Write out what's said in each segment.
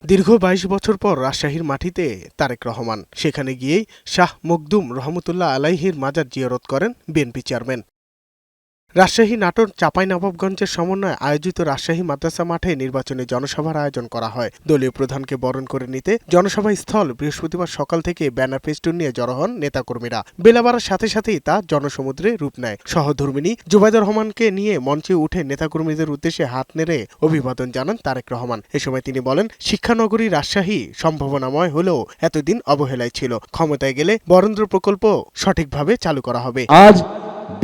দীর্ঘ ২২ বছর পর রাজশাহীর মাটিতে তারেক রহমান। সেখানে গিয়েই শাহ মখদুম রহমতুল্লাহ আলাইহির মাজার জিয়ারত করেন বিএনপি চেয়ারম্যান। রাজশাহী, নাটোর, চাঁপাইনবাবগঞ্জের সমন্বয়ে আয়োজিত রাজশাহী মাদ্রাসা মাঠে নির্বাচনী জনসভার আয়োজন করা হয়। দলীয় প্রধানকে বরণ করে নিতে জনসভা স্থল বৃহস্পতিবার সকাল থেকে ব্যানার ফেস্টুন নিয়ে জড়ো হন নেতাকর্মীরা। বেলা বাড়ার সাথে সাথেই তা জনসমুদ্রে রূপ নেয়। সহধর্মিণী জুবাইদা রহমানকে নিয়ে মঞ্চে উঠে নেতাকর্মীদের উদ্দেশ্যে হাত নেড়ে অভিবাদন জানান তারেক রহমান। এ সময় তিনি বলেন, শিক্ষানগরী রাজশাহী সম্ভাবনাময় হলেও এতদিন অবহেলায় ছিল। ক্ষমতায় গেলে বরেন্দ্র প্রকল্প সঠিকভাবে চালু করা হবে। আজ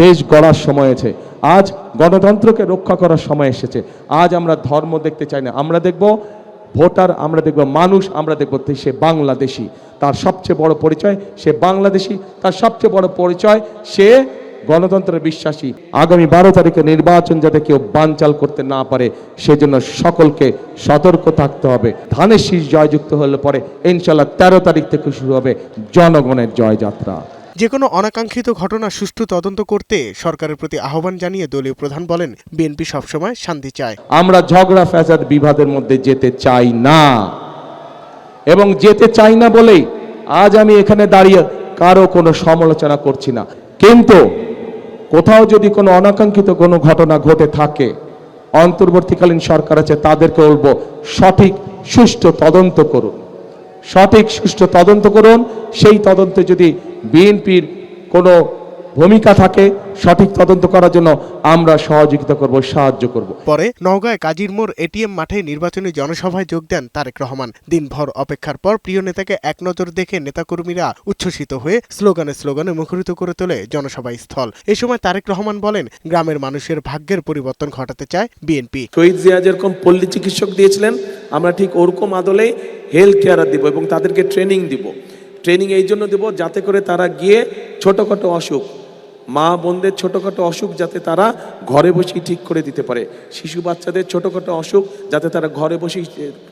দেশ গড়ার সময় এসেছে, আজ গণতন্ত্রকে রক্ষা করার সময় এসেছে। আজ আমরা ধর্ম দেখতে চাই না, আমরা দেখব ভোটার, আমরা দেখব মানুষ, আমরা দেখব সে বাংলাদেশি। তার সবচেয়ে বড় পরিচয় সে বাংলাদেশি, তার সবচেয়ে বড় পরিচয় সে গণতন্ত্রের বিশ্বাসী। আগামী 12 তারিখে নির্বাচন যাতে কেউ বানচাল করতে না পারে সেজন্য সকলকে সতর্ক থাকতে হবে। ধানের শীষ জয়যুক্ত হলে পরে ইনশাল্লাহ 13 তারিখ থেকে শুরু হবে জনগণের জয়যাত্রা। যে কোনো অনাকাঙ্ক্ষিত ঘটনা সুষ্ঠু তদন্ত করতে সরকারের প্রতি আহ্বান জানিয়ে দলীয় প্রধান বলেন, বিএনপি সবসময় শান্তি চায়। আমরা ঝগড়া ফ্যাসাদ বিবাদের মধ্যে যেতে চাই না, এবং যেতে চাই না বলেই আজ আমি এখানে দাঁড়িয়ে কারো কোনো সমালোচনা করছি না। কিন্তু কোথাও যদি কোনো অনাকাঙ্ক্ষিত কোনো ঘটনা ঘটে থাকে, অন্তর্বর্তীকালীন সরকার আছে, তাদেরকে বলবো সঠিক সুষ্ঠু তদন্ত করুন, সঠিক সুষ্ঠু তদন্ত করুন। সেই তদন্তে যদি বিএনপির কোনো ভূমিকা থাকে সঠিক তদন্ত করার জন্য আমরা সহযোগিতা করব, সাহায্য করব। পরে নওগাঁয় কাজীর মোড় এটিএম মাঠে নির্বাচনী জনসভায় যোগ দেন তারেক রহমান। দিনভর অপেক্ষার পর প্রিয় নেতাকে এক নজর দেখে নেতাকর্মীরা উচ্ছ্বসিত হয়ে স্লোগানে মুখরিত করে তোলে জনসভা স্থল। এ সময় তারেক রহমান বলেন, গ্রামের মানুষের ভাগ্যের পরিবর্তন ঘটাতে চায় বিএনপি। শহীদ জিয়া যেরকম পল্লী চিকিৎসক দিয়েছিলেন, আমরা ঠিক ওরকম আদলে হেলথ কেয়ার দিব এবং তাদেরকে ট্রেনিং দিব। ট্রেনিং এই জন্য দেব যাতে করে তারা গিয়ে ছোটোখাটো অসুখ, মা বোনদের ছোটোখাটো অসুখ যাতে তারা ঘরে বসেই ঠিক করে দিতে পারে, শিশু বাচ্চাদের ছোটোখাটো অসুখ যাতে তারা ঘরে বসেই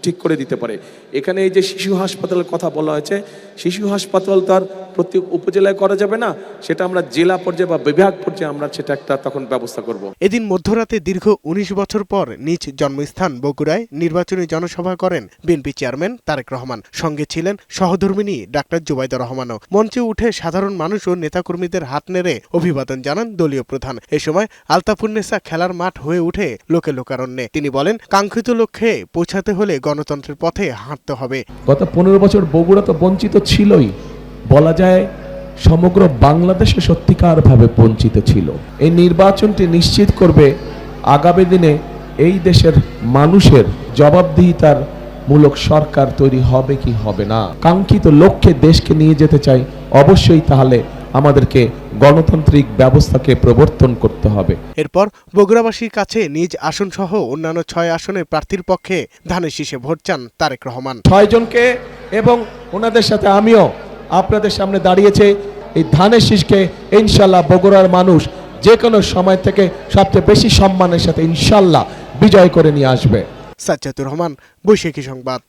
ঠিক করে দিতে পারে। এখানে এই যে শিশু হাসপাতালের কথা বলা হয়েছে, শিশু হাসপাতাল তার প্রত্যেক উপজেলায় করা যাবে না, সেটা আমরা জেলা পর্যায়ে বা বিভাগ পর্যায়ে আমরা সেটা একটা তখন ব্যবস্থা করব। এদিন মধ্যরাতে দীর্ঘ ১৯ বছর পর নিজ জন্মস্থান বগুড়ায় নির্বাচনী জনসভা করেন বিএনপি চেয়ারম্যান তারেক রহমান। সঙ্গে ছিলেন সহধর্মিণী ডাক্তার জুবাইদা রহমানও। মঞ্চে উঠে সাধারণ মানুষ ও নেতাকর্মীদের হাত নেড়ে অভিবাদন জানান দলীয় প্রধান। এ সময় আলতাফুন্নেসা খেলার মাঠ হয়ে উঠে লোকে লোকারণ্যে। তিনি বলেন, কাঙ্ক্ষিত লক্ষ্যে পৌঁছাতে হলে গণতন্ত্রের পথে হাঁটতে হবে। গত 15 বছর বগুড়া তো বঞ্চিত ছিলই, বলা যায় সমগ্র বাংলাদেশে সত্যিকারভাবে বঞ্চিত ছিল। এই নির্বাচনটি নিশ্চিত করবে আগামী দিনে এই দেশের মানুষের জবাবদিহিতার মূলক সরকার তৈরি হবে কি হবে না। কাঙ্ক্ষিত লক্ষ্যে দেশকে নিয়ে যেতে চাই, অবশ্যই তাহলে আমাদেরকে গণতান্ত্রিক ব্যবস্থাকে প্রবর্তন করতে হবে। এরপর বগুড়াবাসীর কাছে নিজ আসন সহ অন্যান্য 6 আসনের প্রার্থীর পক্ষে ধানের শীষে ভোট চান তারেক রহমান। 6 জনকে এবং ওনাদের সাথে আমিও আপনাদের সামনে দাঁড়িয়েছে। এই ধানের শীষকে ইনশাল্লাহ বগুড়ার মানুষ যে কোনো সময় থেকে সবচেয়ে বেশি সম্মানের সাথে ইনশাল্লাহ বিজয় করে নিয়ে আসবে। সাজ্জাদুর রহমান, বৈশাখী সংবাদ।